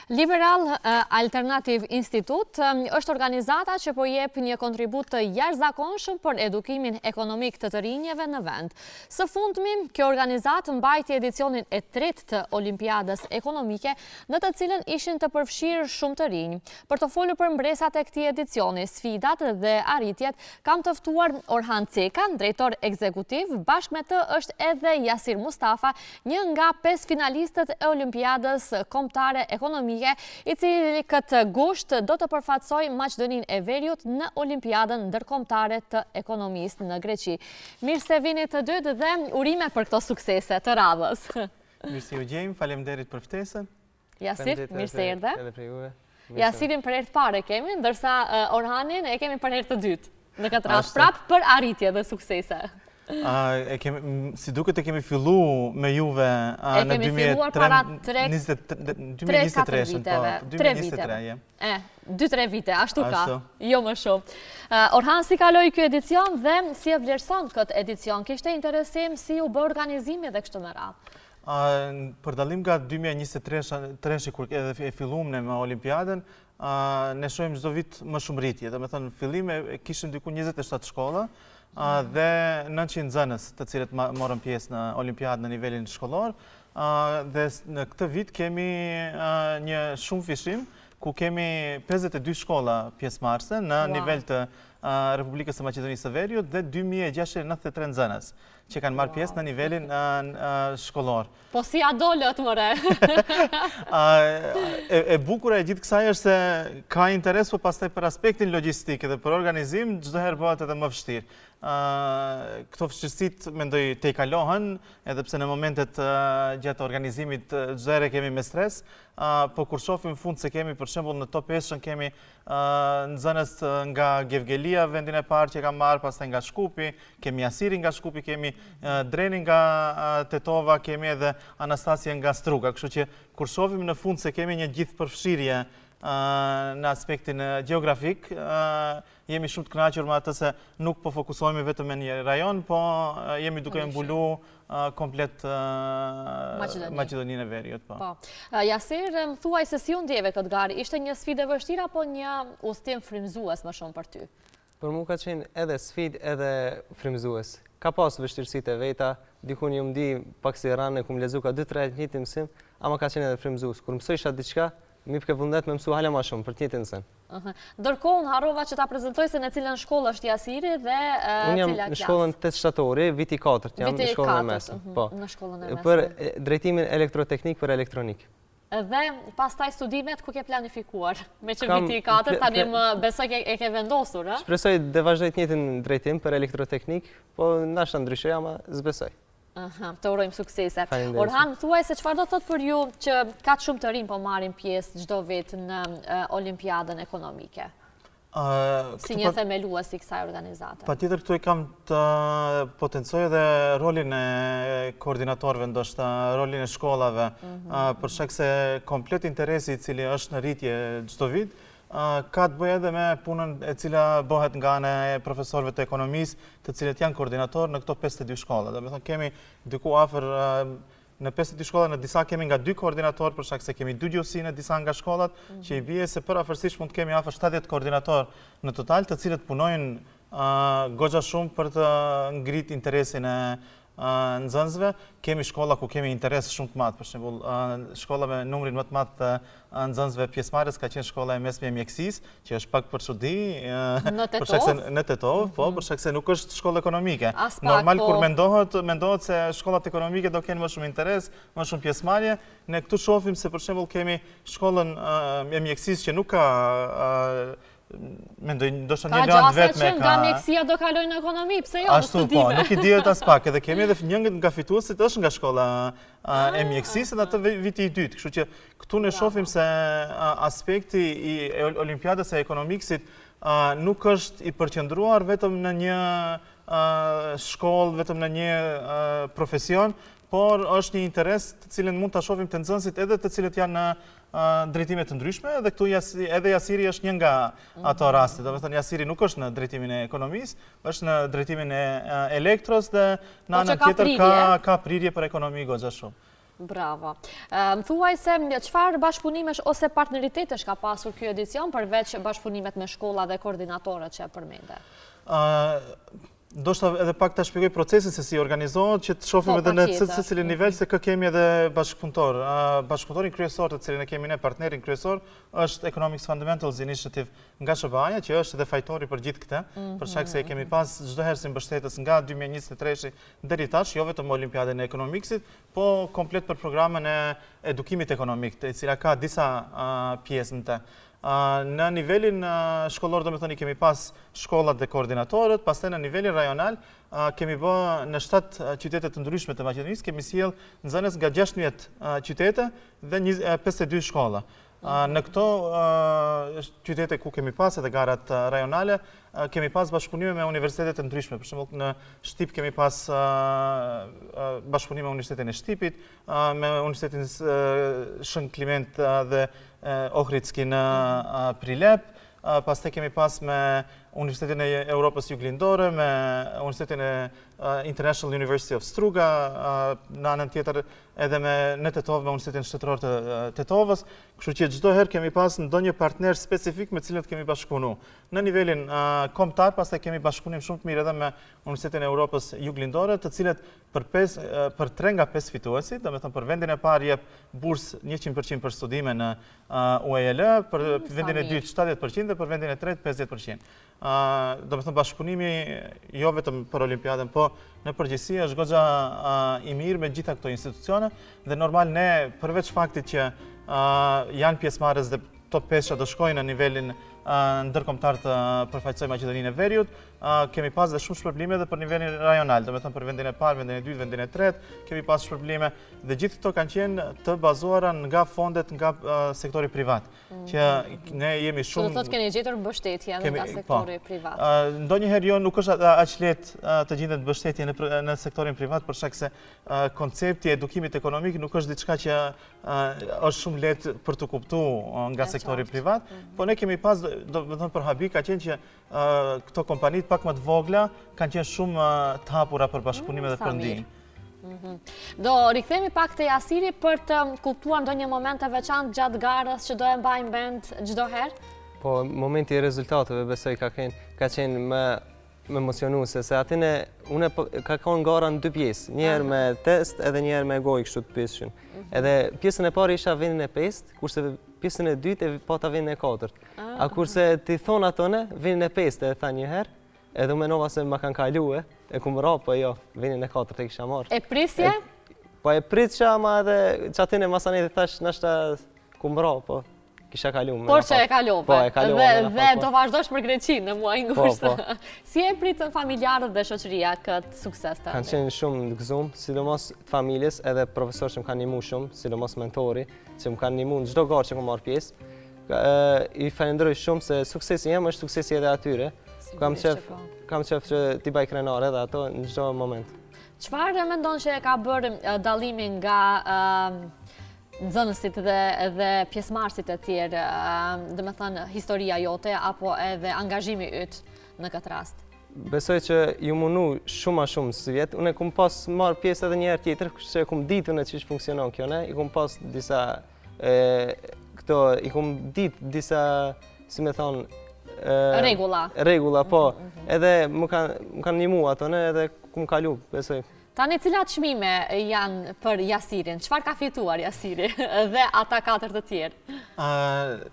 Liberal Alternative Institute është organizata që po jep një kontribut të jashtëzakonshëm për edukimin ekonomik të rinjeve në vend. Së fundmi, kjo organizatë mbajti edicionin e 3 të Olimpiadës Ekonomike, në të cilën ishin të përfshirë shumë të rinj. Për të folur për mbresat e këtij edicioni, sfidat dhe arritjet, kam të ftuar Orhan Cekan, drejtor ekzekutiv, bashkë me të është edhe Jasir Mustafa, një nga 5 finalistët e Olimpiadës Kombëtare Ekonomike, i cili këtë gusht do të përfaqësoj Maqedoninë e Veriut në Olimpiadën ndërkombëtare të ekonomisë në Greqi. Mirë se vini të dytë dhe urime për këto suksese të radhës. Mirë se ju gjejmë, faleminderit për ftesën. Jasir, mirë se erdhe. Jasirin për herë të parë kemi, ndërsa Orhanin e kemi për herë të dytë. Në këtë rast prapë për arritje dhe suksese. Si duket e kemi fillu me juve në 2023. 2-3 vite, ashtu ka, jo më shumë. Orhan, si kaloi kjo edicion dhe si e vlerëson këtë edicion? Kishte interesim si u bë organizimi dhe kështu me radhë? Për dallim nga 2023 kur edhe e filluam me Olimpiadën, ne shohim çdo vit më shumë rritje. Do të thënë, në fillim kishim diku 27 shkolla dhe 900 nxënës të cilët morën pjesë në Olimpiadë në nivelin shkollor. Dhe në këtë vit kemi një shumë fishim ku kemi 52 shkolla pjesëmarrëse në nivel të Republikës së Maqedonisë së Veriut dhe 2693 nxënës që kanë marrë pjesë në nivelin shkollor. Po si a dolët, more? E bukura e gjithë kësaj është se ka interes po pastaj për aspektin logjistik dhe për organizim çdo herë bëhet edhe më vështirë. Këto vështirësit mendoj te i kalohen, edhe pse në momentet gjatë organizimit çdo herë kemi me stres, po kur shohim fund se kemi për shembull në top 5 kemi nxënës nga Gevgelia, vendin e parë që ka marrë, pastaj nga Shkupi, kemi Jasirin nga Shkupi, kemi Drenin nga Tetova, kemi edhe Anastasia nga Struga, kështu që kur shohim në fund se kemi një gjithë përfshirje në aspektin gjeografik, jemi shumë të kënaqur me atë se nuk po fokusohemi vetëm në një rajon, po jemi duke mbulu komplet Maqedoninë e Veriut. Jasir, më thuaj se si u ndjeve këtë garë, ishte një sfidë e vështirë apo një udhëtim frymëzues më shumë për ty? Për mua ka qenë edhe sfidë edhe frymëzues. Ka pas vështirësitë e veta, diku një mdi pak si ranë, ku më lezu ka 2-3 njëti mësim, ama ka qenë edhe frymëzues. Kur mësojsha diçka, mi përke vullnet me mësu hala ma shumë për tjetën sen. Ndërkohë, në harrova që ta prezentoj se në cilën shkollë është Jasiri dhe cila klasë? Unë jam në shkollën 8 shtatori, viti 4, jam në shkollën e mesëm. Në shkollën e mesëm. Për drejtimin elektroteknik për elektronik. Dhe pas taj studimet, ku ke planifikuar? Me që viti 4, tani më besoj e ke vendosur, e? Shpresoj dhe vazhdoj të njëjtin drejtim për elektroteknik, po nashta ndryshoj, ama zbesoj. Të urojmë suksese. Orhan, thuaj se çfarë do thot për ju që ka shumë të rinj po marrin pjesë çdo vit në Olimpiadën Ekonomike? Si një themelues i kësaj organizate. Patjetër këtu e kam të potencoj edhe rolin e koordinatorëve, ndoshta rolin e shkollave, për shkak se komplet interesi i cili është në rritje çdo vit, ka të bëjë edhe me punën e cila bëhet nga ana e profesorëve të ekonomisë, të cilët janë koordinatorë në këto 52 shkolla. Do të thonë kemi diku afër në 52 shkolla, në disa kemi nga 2 koordinatorë, për shkak se kemi 2 gjuhësi në disa nga shkollat, që i bie se përafërsisht mund të kemi afër 70 koordinatorë në total, të cilët punojnë goxha shumë për të ngritur interesin e nxënësve. Kemi shkolla ku kemi interes shumë të madh, për shembull, shkolla me numrin më të madh të nxënësve pjesëmarrës ka qenë shkolla e mesme e mjekësisë, që është pak për çudi, për shkak se në Tetov, po, për shkak se nuk është shkollë ekonomike. Normal kur mendohet se shkollat ekonomike do kenë më shumë interes, më shumë pjesëmarrje, ne këtu shohim se për shembull kemi shkollën e mjekësisë që nuk ka mendoj ndoshta një land vetëm ka nga mjekësia do kalojnë në ekonomi, pse jo në studime. Po, nuk I dihet as pak, edhe kemi edhe një nga fituesit është nga shkolla e mjekësisë dhe atë viti I dytë, kështu që këtu ne shohim se aspekti I Olimpiadës së ekonomiksit nuk është I përqendruar vetëm në një shkollë, vetëm në një profesion, por është një interes të cilën mund ta shohim të nxënësit edhe të cilët janë në drejtime të ndryshme, dhe këtu edhe Jasiri është një nga ato raste. Do të thënë Jasiri nuk është në drejtimin e ekonomisë, është në drejtimin e elektros dhe në anën tjetër ka prirje për ekonomi goxha shumë. Bravo. Më thuaj se çfarë bashkëpunimesh ose partneritetesh ka pasur ky edicion përveç bashkëpunimet me shkolla dhe koordinatorët që përmende? Do shta edhe pak të shpjegoj procesin se si organizohet, që të shofim edhe në secilin nivel se kë kemi edhe bashkëpunëtor. Bashkëpunëtorin kryesor të cilin e kemi ne, partnerin kryesor, është Economics Fundamentals Initiative nga SBA-ja, që është edhe fajtori për gjithë këtë, për shkak se kemi pas çdo herë si mbështetës nga 2023 deri tash, jo vetëm Olimpiadën e Ekonomiksit, po komplet për programin e edukimit ekonomik, e cila ka disa pjesë në të. Në nivelin shkollor do me thoni kemi pas shkollat dhe koordinatorët, pastaj në nivelin rajonal kemi bë në 7 qytete të ndryshme të Maqedonisë, kemi sjell nxënës nga 16 qytete dhe 52 shkolla. Në këto qytete ku kemi pas edhe garat rajonale, kemi pas bashkëpunime me universitetet të ndryshme. Për shembull, në Shtip kemi pas bashkëpunime me Universitetin e Shtipit, me Universitetin Shën Kliment dhe Ohridski në Prilep, pastaj kemi pas me Universitetin e Europës Juglindore, me Universitetin e International University of Struga, në anën tjetër edhe në Tetov me Universitetin Shtetëror të Tetovës, kështu që çdo herë kemi pas ndonjë partner specifik me cilët kemi bashkëpunu. Në nivelin kombëtar, pastaj kemi bashkëpunim shumë të mirë edhe me Universitetin e Europës Juglindore, të cilët për 3 nga 5 fituesit, domethënë për vendin e parë jep bursë 100% për studime në UAL, për vendin e dytë 70% dhe për vendin e tretë 50%. Do me thënë bashkëpunimi jo vetëm për Olimpiadën, po në përgjithësi është goxha i mirë me gjitha këto institucione dhe normal ne përveç faktit që janë pjesëmarrës dhe top 5 do shkojnë në nivelin ndërkombëtar të përfaqësoj Maqedoninë e Veriut, kemi pas dhe shumë shpërblime edhe për nivelin rajonal, do me thënë për vendin e parë, vendin e dytë, vendin e tretë, kemi pas shpërblime dhe gjithë këto kanë qenë të bazuara nga fondet nga sektori privat, që ne jemi shumë... Do thotë keni gjetur mbështetje edhe nga sektori privat. Ndonjëherë jo nuk është aq lehtë të gjendet mbështetje në sektorin privat për shkak se koncepti i edukimit ekonomik nuk është diçka që është shumë lehtë për të kuptuar nga sektori privat, po ne kemi pas, do të thënë për habi ka qenë që këto kompanitë pak më të vogla kanë qenë shumë të hapura për bashkëpunime dhe për ndihmë. Do rikthehemi pak te Jasiri për të kuptuar ndonjë moment të veçantë gjatë garës që do e mbajmë mend çdo herë? Po, momenti i rezultateve besoj ka qenë më emocionuese, se atine unë ka qenë gara në 2 pjesë, një herë me test edhe një herë me gojë kështu të pyesshëm. Edhe pjesën e parë isha vendin e 5, kurse pjesën e dytë e pata vendin e 4. A kurse ti thon atone vendin e 5 e tha një herë, edhe u menova se ma kanë kalue, e ku më ra, po jo, vendin e 4 e kisha marrë. E prisje? Po e pritësha, ma edhe që atine masanet e thash nështë ku më ra, po kisha kalu. Por që e kalove. Po, e kalove. Dhe do vazhdojsh për Greqinë në muaj ngushtë. Si e pritën familjarët dhe shoqëria këtë sukses të? Kanë qenë shumë në gëzum, sidomos familjes edhe profesor që më kanë ndihmuar shumë, sidomos mentori, që më kanë ndihmuar në çdo garë që kam marrë pjesë. I falenderoj shumë se suksesi jam është suksesi edhe atyre. Kam qef që t'i baj krenar edhe ato në çdo moment. Çfarë mendon që e ka bërë dallimin nga nxënësit dhe pjesëmarrësit e tjerë, dhe me thënë historia jote apo edhe angazhimi yt në këtë rast? Besoj që ju munu shumë së vjetë. Unë e kum pas marrë pjesë edhe një herë tjetër, që e kum ditë unë çish funksionon kjo, ne? I kum pas disa i kum ditë disa, si me thonë, Regula, po. Edhe më kanë ndihmuar ato, ne? Edhe kum kalu, besoj. Tani cilat çmime janë për Jasirin? Çfarë ka fituar Jasiri dhe ata 4 të tjerë?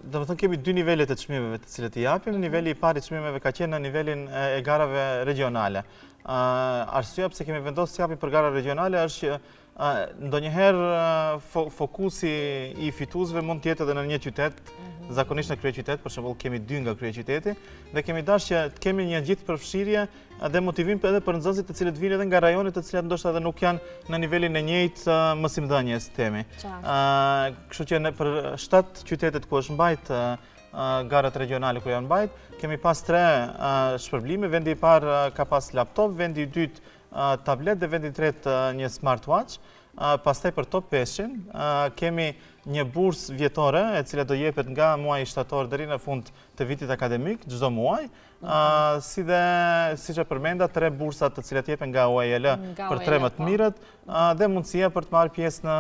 Do të thënë kemi 2 nivele të çmimeve të cilët i japim. Niveli i parë i çmimeve ka qenë në nivelin e garave regionale. Arsyeja pse kemi vendosur të japim për gara regionale është që ndonjëherë fokusi i fituesve mund të jetë edhe në një qytet, zakonisht në kryeqytet, për shembull kemi 2 nga kryeqyteti dhe kemi dashur që të kemi një gjithë përfshirje dhe motivim edhe për nxënësit të cilët vinë edhe nga rajonet të cilat ndoshta edhe nuk janë në nivelin e njëjtë mësimdhënies temi. Kështu që për 7 qytetet ku është mbajt garat regionale ku janë mbajt, kemi pas 3 shpërblime. Vendi i parë ka pas laptop, vendi i dytë tablet dhe vendi i tretë një smartwatch. pastaj për top 500 kemi një bursë vjetore e cila do jepet nga muaji shtator deri në fund të vitit akademik çdo muaj, siç e përmenda 3 bursat të cilat jepen nga UAL për 3 më të mirët dhe mundësia për të marrë pjesë në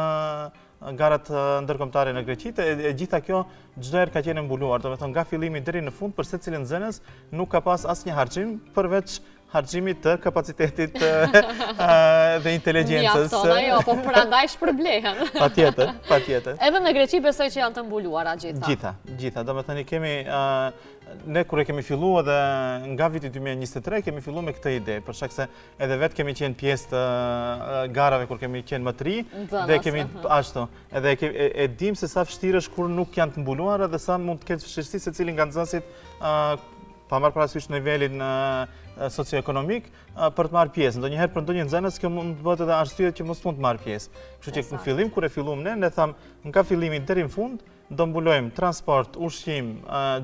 garat ndërkombëtare në Greqi. E gjitha kjo çdo herë ka qenë mbuluar, domethënë nga fillimi deri në fund për secilin nxënës nuk ka pas asnjë harxhim përveç harxhimit të kapacitetit dhe inteligjencës. Mjafton ajo, po prandaj shpërblehen. Patjetër. Edhe në Greqi besoj që janë të mbuluara gjitha. Gjitha. Domethënë kemi ne kur e kemi filluar dhe nga viti 2023 kemi filluar me këtë ide, për shkak se edhe vetë kemi qenë pjesë të garave kur kemi qenë më të ri dhe kemi ashtu. Edhe e dim se sa vështirë është kur nuk janë të mbuluara dhe sa mund të ketë vështirësi secili nga nxënësit pa marrë parasysh nivelin socioekonomik për të marrë pjesë. Ndonjëherë për ndonjë nxënës kjo mund të bëhet edhe arsye që mos mund të marrë pjesë. Kështu që në fillim kur e filluam ne thamë nga fillimi deri në fund do mbulojmë transport, ushqim,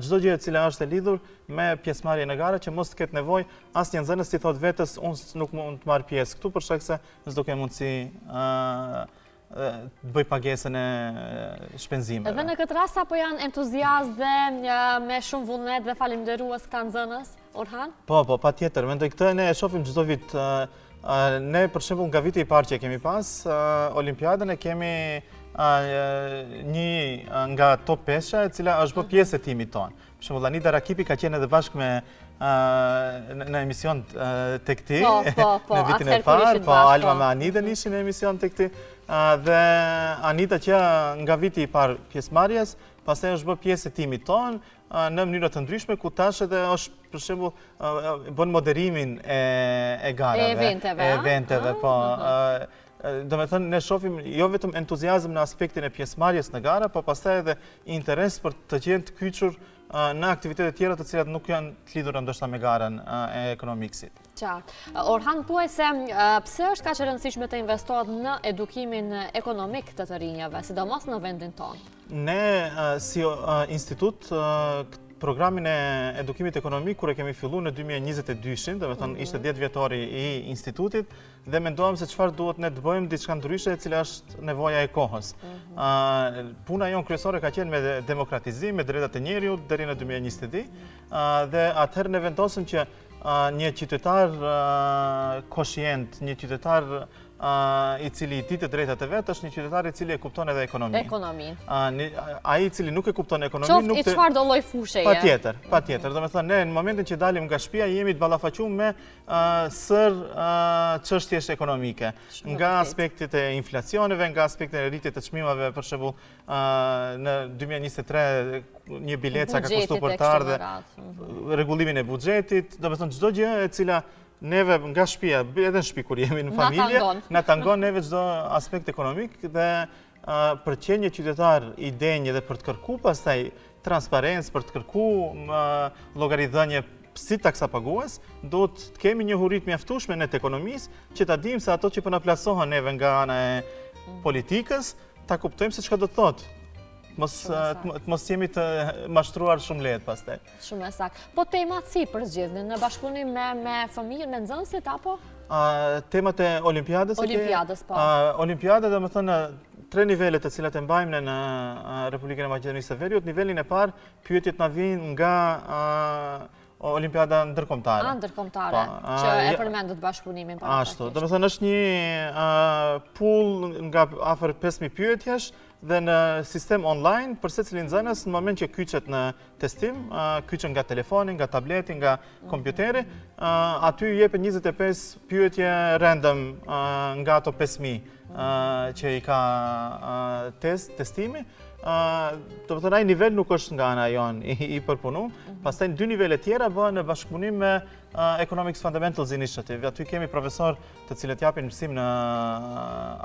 çdo gjë e cila është e lidhur me pjesëmarrje në gara që mos të ketë nevojë asnjë nxënës të thotë vetes unë nuk mund të marr pjesë këtu për shkak se s'do kem mundësi të bëj pagesën e shpenzimeve. Edhe në këtë rast apo janë entuziastë dhe me shumë vullnet dhe falënderues këta nxënës, Orhan? Po, patjetër. Mendoj këtë ne e shohim çdo vit. Ne për shembull nga viti i parë që kemi pas Olimpiadën e kemi një nga top 5-sha e cila është bërë pjesë e timit tonë. Për shembull Anida Rakipi ka qenë edhe bashkë me në emision tek ti në vitin e parë, po Alma me Anidën ishin në emision tek ti dhe Anida që nga viti i parë pjesëmarrjes, pastaj është bërë pjesë e timit tonë në mënyra të ndryshme ku tash edhe është për shembull bën moderimin e garave, e eventeve, po. Do me thënë, ne shohim jo vetëm entuziazëm në aspektin e pjesëmarrjes në gara, po pastaj edhe interes për të qenë të kyçur në aktivitetet tjera të cilat nuk janë të lidhura ndoshta me garën e ekonomikësit. Qartë. Orhan, thuaj se pse është kaq e rëndësishme të investohet në edukimin ekonomik të të rinjave, sidomos në vendin tonë? Ne si institut programin e edukimit ekonomik, kur e kemi fillu në 2022, dhe me thonë ishte 10 vjetori i institutit, dhe mendohem se çfarë duhet ne të bëjmë diçka ndryshe e cila është nevoja e kohës. Puna jonë kryesore ka qenë me demokratizim, me drejtat e njerëzit deri në 2022, dhe atëherë ne vendosëm që një qytetar koshient, një qytetar i cili i ditë drejtat e vetë është një qytetar i cili e kupton edhe ekonominë. Ai i cili nuk e kupton ekonominë, nuk i çfarë do lloj fusheje. Patjetër. Do të thonë ne në momentin që dalim nga shtëpia jemi të ballafaquar me çështjesh ekonomike, nga aspektet e inflacioneve, nga aspektet e rritjes të çmimeve, për shembull në 2023 një bilet sa ka kushtuar për të ardhe, rregullimin e buxhetit, do të thonë çdo gjë e cila neve nga shtëpia, edhe në shtëpi kur jemi në familje, na tangon neve çdo aspekt ekonomik dhe për të qenë një qytetar i denjë dhe për të kërkuar pastaj transparencë, për të kërkuar llogaridhënie si taksapagues, do të kemi një hurit mjaftueshme në ekonomisë që ta dimë se ato që po na plasohen neve nga ana e politikës, ta kuptojmë se çka do të thotë. Mos jemi të mashtruar shumë lehtë pastaj. Shumë e saktë. Po temat si përzgjedhin në bashkëpunim me fëmijën, me nxënësit apo? Temat e Olimpiadës? Olimpiadës, po. Olimpiada, do të thonë 3 nivelet të cilat e mbajmë në Republikën e Maqedonisë së Veriut. Nivelin e parë, pyetjet na vijnë nga Olimpiada ndërkombëtare. Ndërkombëtare, që e përmendët bashkëpunimin para. Ashtu, do të thonë është një pool nga afër 5000 pyetjesh dhe në sistem online për secilin nxënës në moment që kyçet në testim, kyçet nga telefoni, nga tableti, nga kompjuteri, aty jepet 25 pyetje random nga ato 5000 që i ka testimi. Do të thonë ai nivel nuk është nga ana jonë i përpunuar. Pastaj 2 nivele tjera bëhen në bashkëpunim me Economics Fundamentals Initiative. Aty kemi profesor të cilët japin mësim në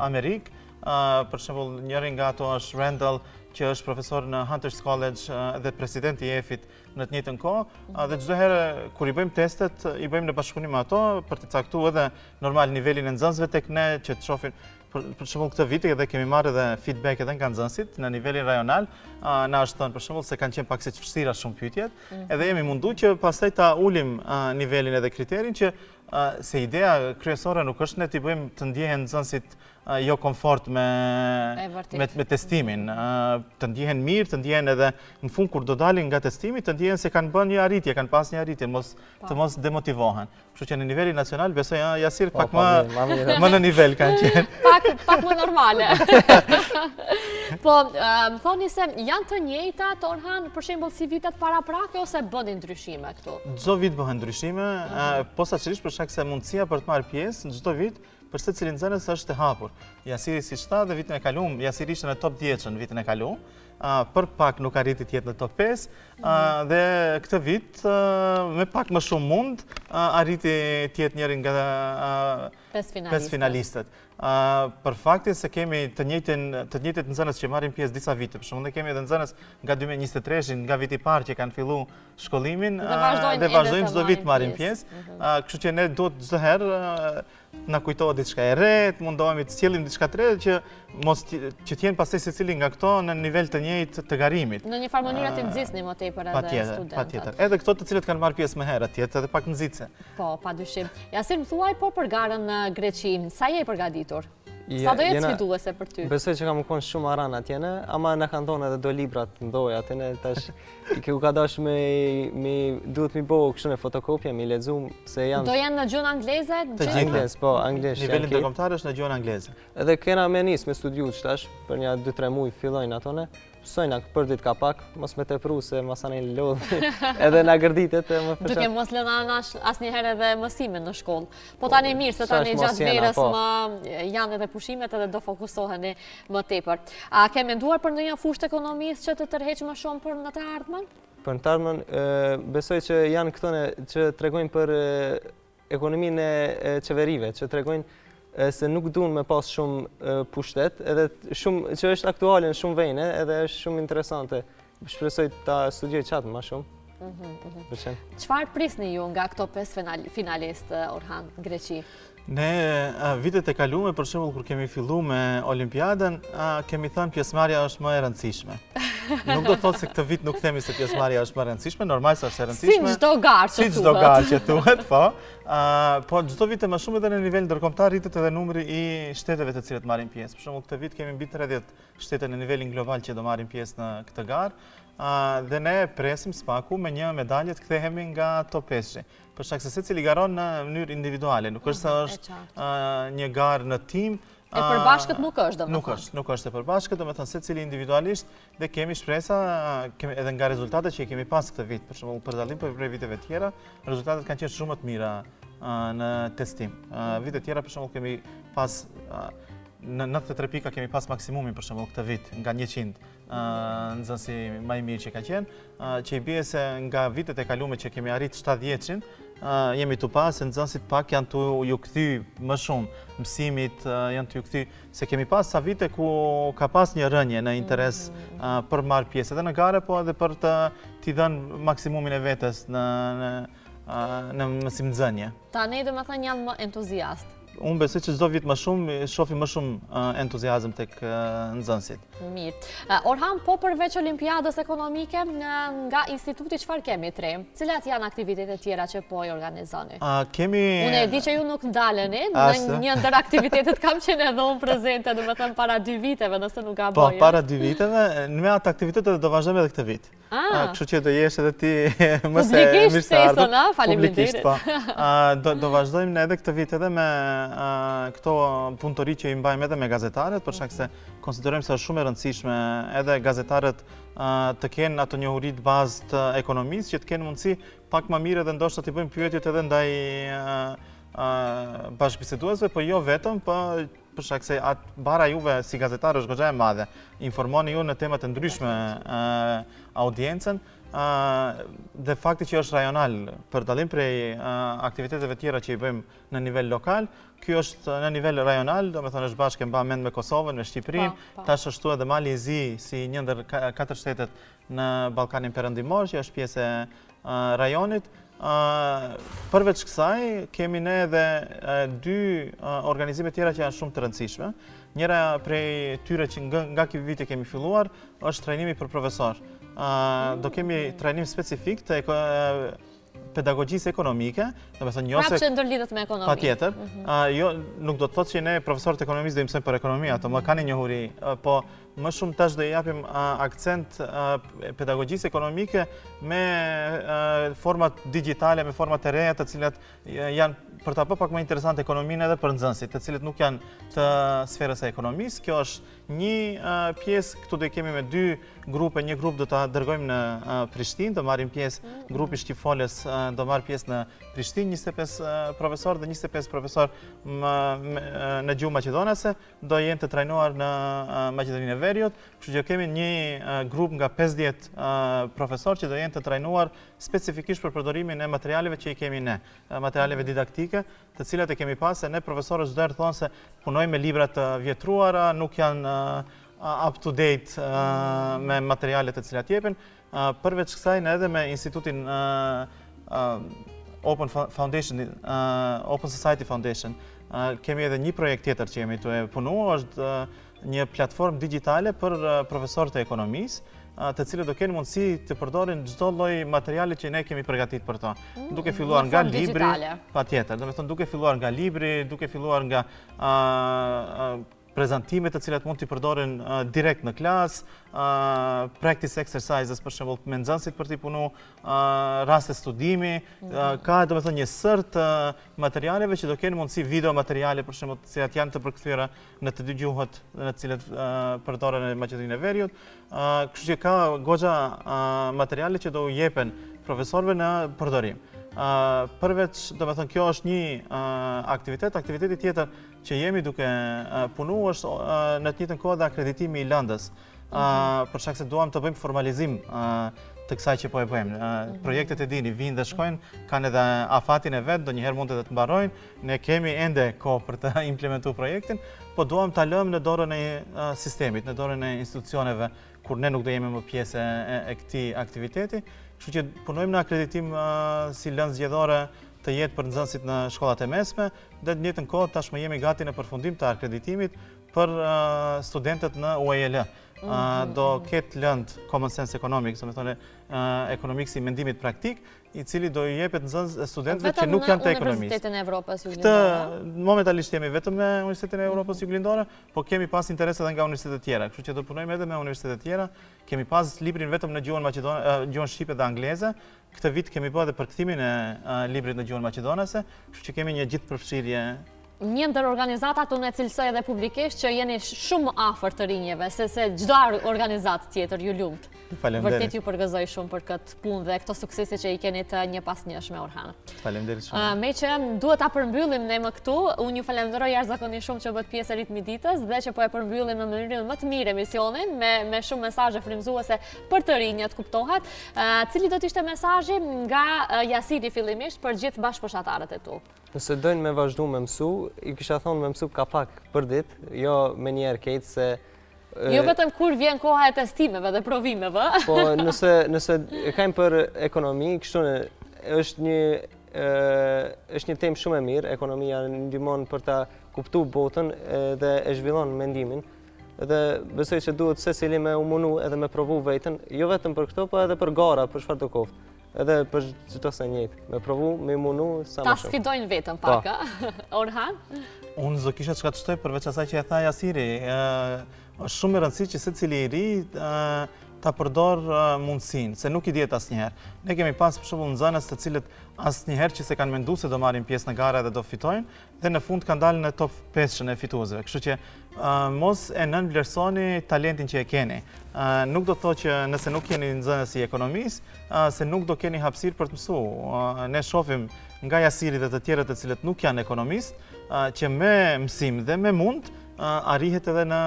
Amerikë. Për shembull, njëri nga ato është Randall, që është profesor në Hunters College dhe president i EF-it në të njëjtën kohë, dhe çdo herë kur i bëjmë testet, i bëjmë në bashkëpunim me ato për të caktuar edhe normal nivelin e nxënësve tek ne që të shohin. Për shembull këtë vit edhe kemi marrë edhe feedback edhe nga nxënësit në nivelin rajonal, na është thënë për shembull se kanë qenë pak siç vështira shumë pyetjet, edhe jemi munduar që pastaj ta ulim nivelin edhe kriterin që se ideja kryesore nuk është ne t'i bëjmë të ndjehen nxënësit jo komfort me testimin. Të ndjehen mirë, të ndjehen edhe në fund kur do dalin nga testimi, të ndjehen se kanë bën një arritje, kanë pas një arritje, të mos demotivohen. Kështu që në nivelin nacional, besoj Jasir pak më në nivel kanë qenë. Pak më normale. Po, më thoni se janë të njëjtat, Orhan, për shembull si vitet paraprake ose bënin ndryshime këtu? Çdo vit bëhen ndryshime, posaçërisht për shkak se mundësia për të marrë pjesë në çdo vit për secilin nxënës është e hapur. Jasiri siç tha dhe vitin e kaluar, Jasiri ishte në top 10 në vitin e kaluar. Për pak nuk arriti të jetë në top 5 dhe këtë vit me pak më shumë mund arriti të jetë njëri nga 5 finalistët. Për faktin se kemi të njëjtit nxënës që marrin pjesë disa vite, për shembull ne kemi edhe nxënës nga 2023 nga viti i parë që kanë filluar shkollimin dhe vazhdojnë çdo vit marrin pjesë. Kështu që ne duhet çdo herë na kujtohet diçka e re, mundohemi të sjellim diçka të re që të jenë pastaj secili nga këto në nivel të njëjtë të garimit. Në një farë mënyrë të nxjisni më tepër edhe studentët. Patjetër. Edhe këto të cilët kanë marrë pjesë më herët, jetë edhe pak nxitse. Po, padyshim. Jasir, më thuaj po për garën në Greqi, sa je përgatitur? Sa do jetë sfiduese për ty? Besoj që kam qenë shumë aran atjene, ama na kanë thonë edhe do librat ndoja atjene, tash u ka dash duhet mi bëu kështu në fotokopje, mi lexu se janë. Do janë në gjuhën angleze? Angles, po, anglisht. Niveli ndërkombëtar është në gjuhën angleze. Edhe kena me nis me studiu tash, për një 2-3 muaj fillojnë atone. Mësojna për ditë ka pak, mos me tepru se masane lodh edhe na gërditet më fshat. Duke mos lënë anash asnjëherë edhe mësimin në shkollë. Po tani mirë se tani gjatë verës janë edhe pushimet edhe do fokusoheni më tepër. A ke menduar për ndonjë fushë ekonomisë që të tërheq më shumë për në të ardhmen? Për në të ardhmen besoj që janë këto që tregojnë për ekonominë e qeverive, që tregojnë se nuk duan me pas shumë pushtet, edhe shumë që është aktuale në shumë vende, edhe është shumë interesante. Shpresoj ta studioj qatë më shumë. Çfarë prisni ju nga këto 5 finalistë, Orhan, Greqi? Ne vitet e kaluara, për shembull kur kemi filluar me Olimpiadën, kemi thënë pjesëmarrja është më e rëndësishme. Nuk do të thotë se këtë vit nuk themi se pjesëmarrja është më e rëndësishme, normal se është e rëndësishme. Si çdo garë që thuhet. Si çdo garë që thuhet, po. Po çdo vit më shumë edhe në nivel ndërkombëtar rritet edhe numri i shteteve të cilët marrin pjesë. Për shembull këtë vit kemi mbi 30 shtete në nivelin global që do marrin pjesë në këtë garë. Dhe ne presim spaku me një medalje të kthehemi nga top 5. Për shkak se secili garon në mënyrë individuale, nuk është se është një garë në tim. E përbashkët nuk është, Nuk është e përbashkët, domethënë secili individualisht dhe kemi shpresa edhe nga rezultatet që i kemi pas këtë vit, për shembull për dallim prej viteve tjera, rezultatet kanë qenë shumë më të mira në testim. Vite tjera për shembull kemi pas në 93 pika kemi pas maksimumin për shembull këtë vit nga 100 nxënësi më i mirë që ka qenë, që i bie se nga vitet e kaluara që kemi arrit 70-shin, jemi tu pas se nxënësit pak janë tu ju kthy më shumë mësimit, janë tu ju kthy se kemi pas sa vite ku ka pas një rënje në interes për marrë pjesë edhe në gare, po edhe për t'i dhënë maksimumin e vetes në mësimnxënje. Tani domethënë janë më entuziast. Unë besoj që çdo vit më shumë shohim më shumë entuziazëm tek nxënësit. Mirë. Orhan, po përveç Olimpiadës ekonomike, nga instituti çfarë kemi tre? Cilat janë aktivitetet tjera që po i organizoni? Unë e di që ju nuk ndaleni, në një ndër aktivitetet kam qenë edhe unë prezente, domethënë para 2 viteve, nëse nuk gaboj. Po, para 2 viteve, në me atë aktivitetet do vazhdojmë edhe këtë vit. Kështu që do jesh edhe ti më se mirë se ardhur. Faleminderit. Do vazhdojmë edhe këtë vit edhe me këto punëtori që i mbajmë edhe me gazetarët, për shkak se konsiderojmë se është shumë e rëndësishme edhe gazetarët të kenë ato njohuri të bazë të ekonomisë, që të kenë mundësi pak më mirë edhe ndoshta të bëjmë pyetjet edhe ndaj bashkëbiseduesve, po jo vetëm, për shkak se bara juve si gazetarë është goxha e madhe. Informoni ju në temat e ndryshme audiencën, dhe fakti që është rajonal, për dallim prej aktiviteteve tjera që i bëjmë në nivel lokal, ky është në nivel rajonal, domethënë është bashkë mba mend me Kosovën, me Shqipërinë, tash ashtu edhe Mali i Zi si një ndër 4 shtetet në Ballkanin Perëndimor, që është pjesë e rajonit. Përveç kësaj, kemi ne edhe 2 organizime tjera që janë shumë të rëndësishme. Njëra prej tyre që nga ky vit kemi filluar është trajnimi për profesor. Do kemi trajnim specifik pedagogjisë ekonomike, do të thonë prapë që ndërlidhet me ekonominë. Patjetër, jo nuk do të thotë që ne profesorët ekonomisë do i mësojmë për ekonomi, ato më kanë njohuri, po më shumë tash do i japim akcent pedagogjisë ekonomike me format digjitale, me format e reja të cilat janë për ta bërë pak më interesante ekonominë edhe për nxënësit, të cilët nuk janë të sferës së ekonomisë. Kjo është një pjesë, këtu do kemi me 2 grupe, një grup do ta dërgojmë në Prishtinë, do marrim pjesë, grupi shqipfolës do marr pjesë në Prishtinë, 25 profesor dhe 25 profesor në gjuhë maqedonase do jenë të trajnuar në Maqedoninë e Veriut, kështu që kemi një grup nga 50 profesor që do jenë të trajnuar specifikisht për përdorimin e materialeve që i kemi ne, materialeve didaktike, të cilat e kemi pasë, ne profesorët çdo herë thonë se punojmë me libra të vjetruara, nuk janë up to date me materialet të cilat jepen. Përveç kësaj ne edhe me institutin Open Society Foundation kemi edhe një projekt tjetër që jemi të punu, është një platformë digjitale për profesorët e ekonomisë, të cilët do kenë mundësi të përdorin çdo lloj materiale që ne kemi përgatitur për to. Duke filluar nga libri, patjetër, do të thonë duke filluar nga libri, duke filluar nga prezantimet të cilat mund t'i përdoren direkt në klas, practice exercises për shembull me nxënësit për t'i punu, raste studimi, ka do të thonë një sërt materialeve që do kenë mundësi video materiale për shembull të cilat janë të përkthyera në të dy gjuhët në të cilat përdoren në Maqedoninë e Veriut. Kështu që ka goxha materiale që do u jepen profesorëve në përdorim. Përveç, do të thënë, kjo është një aktiviteti tjetër që jemi duke punu është në të njëjtën kohë dhe akreditimi i lëndës. Për shkak se duam të bëjmë formalizim të kësaj që po e bëjmë. Projektet e dini vinë dhe shkojnë, kanë edhe afatin e vet, ndonjëherë mund edhe të mbarojnë. Ne kemi ende kohë për të implementuar projektin, po duam ta lëmë në dorën e sistemit, në dorën e institucioneve, kur ne nuk do jemi më pjesë e këtij aktiviteti. Kështu që punojmë në akreditim si lëndë zgjedhore të jetë për nxënësit në shkollat e mesme, dhe në të njëjtën kohë tashmë jemi gati në përfundim të akreditimit për studentët në UAL. Do ketë lëndë Common Sense Economics, do të thonë ekonomiksi i mendimit praktik, i cili do i jepet studentëve që nuk janë të ekonomistë. Vetëm në Universitetin e Evropës Juglindore? Momentalisht jemi vetëm me Universitetin e Evropës Juglindore, po kemi pas interes edhe nga universitetet tjera, kështu që do punojmë edhe me universitetet tjera. Kemi pas librin vetëm në gjuhën shqipe dhe angleze. Këtë vit kemi bërë edhe përkthimin e librit në gjuhën maqedonase, kështu që kemi një gjithë përfshirje. Një ndër organizatat unë e cilësoj edhe publikisht që jeni shumë afër të rinjeve, se çdo organizatë tjetër, ju lumt. Vërtet ju përgëzoj shumë për këtë punë dhe këto suksese që i keni të një pas njëshme, Orhan. Faleminderit shumë. Me që duhet ta përmbyllim ne më këtu, unë ju falenderoj jashtëzakonisht shumë që bëhet pjesë e ritmi ditës dhe që po e përmbyllim në mënyrën më të mirë emisionin me shumë mesazhe frymëzuese për të rinjët, kuptohet. Cili do të ishte mesazhi nga Jasiri fillimisht për gjithë bashkëposhtatarët e tu? Nëse dojnë me vazhdu me mësu, i kisha thonë me mësu ka pak për ditë, jo me njerë kejtë se... Jo vetëm kur vjen koha e testimeve dhe provimeve. Po nëse kajmë për ekonomi, kështu është një temë shumë e mirë, ekonomia ndihmon për ta kuptu botën dhe e zhvillon mendimin. Dhe besoj që duhet secili me u munu edhe me provu vetën, jo vetëm për këto, po edhe për gara, për çfarë do koftë. Edhe për çdo se njëjtë, me provu, me munu sa më shumë. Ta sfidojnë vetëm pak, Orhan? Unë zdo kisha çka të shtoj përveç asaj që e tha Jasiri. Është shumë e rëndësishme që secili i ri ta përdor mundësinë, se nuk i dihet asnjëherë. Ne kemi pas për shembull nxënës të cilët asnjëherë që se kanë menduar se do marrin pjesë në gara dhe do fitojnë, dhe në fund kanë dalë në top 5-shën e fituesve. Kështu që mos e nënvlerësoni talentin që e keni. Nuk do të thotë që nëse nuk jeni nxënës i ekonomisë, se nuk do keni hapësirë për të mësuar. Ne shohim nga Jasiri dhe të tjerët të cilët nuk janë ekonomistë, që me mësim dhe me mund arrihet edhe në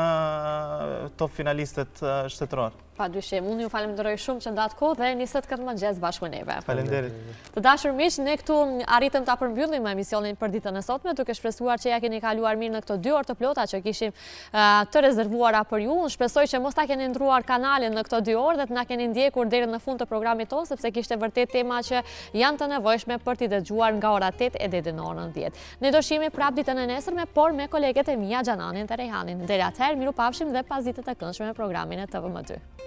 top finalistët shtetëror. Padyshim, unë ju falenderoj shumë që ndatë kohë dhe nisët këtë mëngjes bashkë me neve. Faleminderit. Të dashur miq, ne këtu arritëm ta përmbyllim emisionin për ditën e sotme, duke shpresuar që ja keni kaluar mirë në këto 2 orë të plota që kishim të rezervuara për ju. Unë shpresoj që mos ta keni ndruar kanalin në këto 2 orë dhe të na keni ndjekur deri në fund të programit tonë, sepse kishte vërtet tema që janë të nevojshme për t'i dëgjuar nga ora 8 e deri në orën 10. Ne do shihemi prapë ditën e nesërme, por me koleget e mia Xhananin dhe Rehanin. Deri atëherë, mirupafshim dhe pas ditët e këndshme me programin e TVM2.